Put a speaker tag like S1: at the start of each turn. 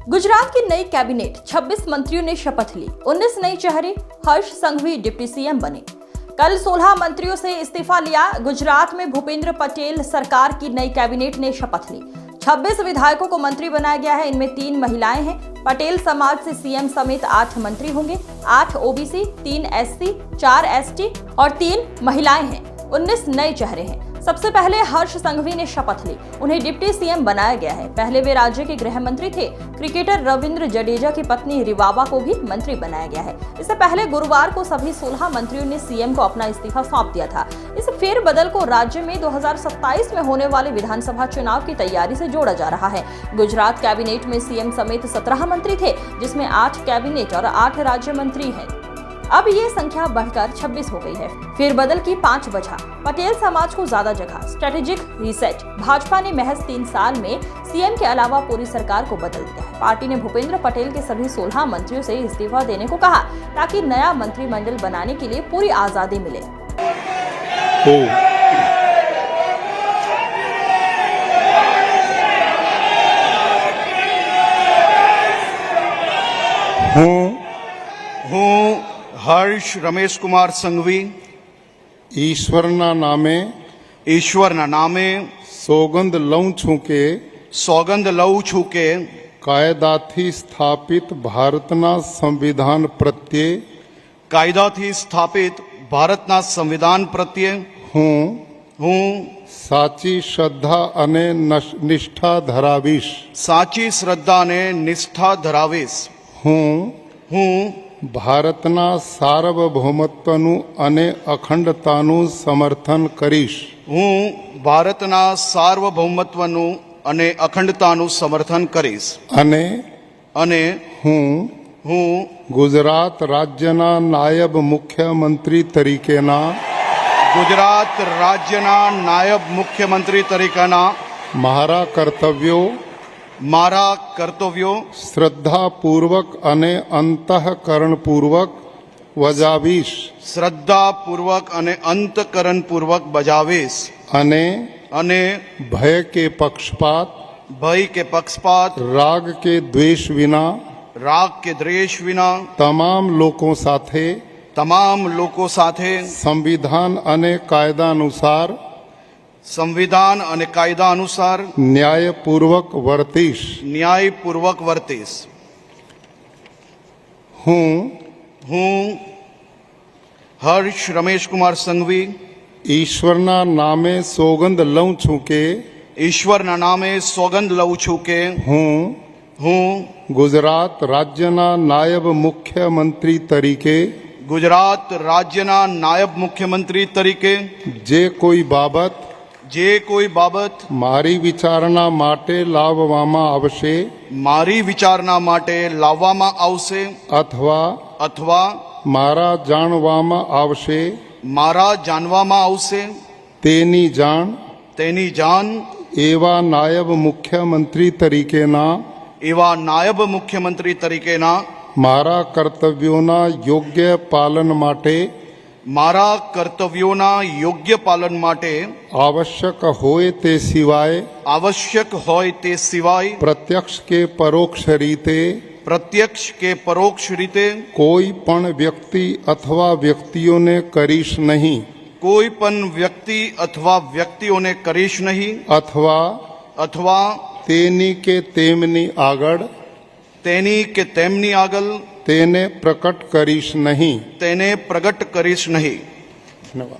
S1: गुजरात की नई कैबिनेट 26 मंत्रियों ने शपथ ली। 19 नए चेहरे। हर्ष संघवी डिप्टी सीएम बने। कल 16 मंत्रियों से इस्तीफा लिया। गुजरात में भूपेंद्र पटेल सरकार की नई कैबिनेट ने शपथ ली। 26 विधायकों को मंत्री बनाया गया है। इनमें 3 महिलाएं हैं। पटेल समाज से सीएम समेत 8 मंत्री होंगे। 8 ओबीसी, 3 एससी, 4 एसटी और 3 महिलाएं हैं। 19 नए चेहरे हैं। सबसे पहले हर्ष संघवी ने शपथ ली। उन्हें डिप्टी सीएम बनाया गया है। पहले वे राज्य के गृह मंत्री थे। क्रिकेटर रविंद्र जडेजा की पत्नी रिवाबा को भी मंत्री बनाया गया है। इससे पहले गुरुवार को सभी 16 मंत्रियों ने सीएम को अपना इस्तीफा सौंप दिया था। इस फेरबदल को राज्य में 2027 में होने वाले विधानसभा चुनाव की तैयारी से जोड़ा जा रहा है। गुजरात कैबिनेट में सीएम समेत 17 मंत्री थे, जिसमें 8 कैबिनेट और 8 राज्य मंत्री हैं। अब ये संख्या बढ़कर 26 हो गई है। फेरबदल की 5 वजह। पटेल समाज को ज्यादा जगह, स्ट्रेटेजिक रीसेट। भाजपा ने महज 3 साल में सीएम के अलावा पूरी सरकार को बदल दिया है। पार्टी ने भूपेंद्र पटेल के सभी 16 मंत्रियों से इस्तीफा देने को कहा, ताकि नया मंत्रिमंडल बनाने के लिए पूरी आजादी मिले।
S2: હું હર્ષ રમેશ કુમાર સંઘવી
S3: ઈશ્વરના નામે સોગંદ લઉં છું કે કાયદાથી સ્થાપિત ભારતના સંવિધાન પ્રત્યે હું સાચી શ્રદ્ધા અને નિષ્ઠા ધરાવીશ હું ભારતના સાર્વભૌમત્વનું અને અખંડતાનું સમર્થન કરીશ અને હું ગુજરાત રાજ્યના નાયબ મુખ્યમંત્રી તરીકેના મારા કર્તવ્યો શ્રદ્ધાપૂર્વક અને અંતઃકરણપૂર્વક બજાવીશ અને ભય કે પક્ષપાત રાગ કે દ્વેષ વિના તમામ લોકો સાથે સંવિધાન અને કાયદા અનુસાર ન્યાયપૂર્વક વર્તીશ હું
S2: હર્ષ રમેશ કુમાર સંઘવી
S3: ઈશ્વરના નામે સોગંદ લઉં છું કે હું ગુજરાત રાજ્યના નાયબ મુખ્યમંત્રી તરીકે જે કોઈ બાબત મારી વિચારણા માટે લાવવામાં આવશે અથવા મારા જાણવામાં આવશે તેની જાણ એવા નાયબ મુખ્યમંત્રી તરીકેના મારા કર્તવ્યોના યોગ્ય પાલન માટે આવશ્યક હોય તે સિવાય પ્રત્યક્ષ કે પરોક્ષ રીતે કોઈ પણ વ્યક્તિ અથવા વ્યક્તિઓને કરીશ નહીં અથવા તેની કે તેમની આગળ તેને પ્રગટ કરીશ નહીં. ધન્યવાદ.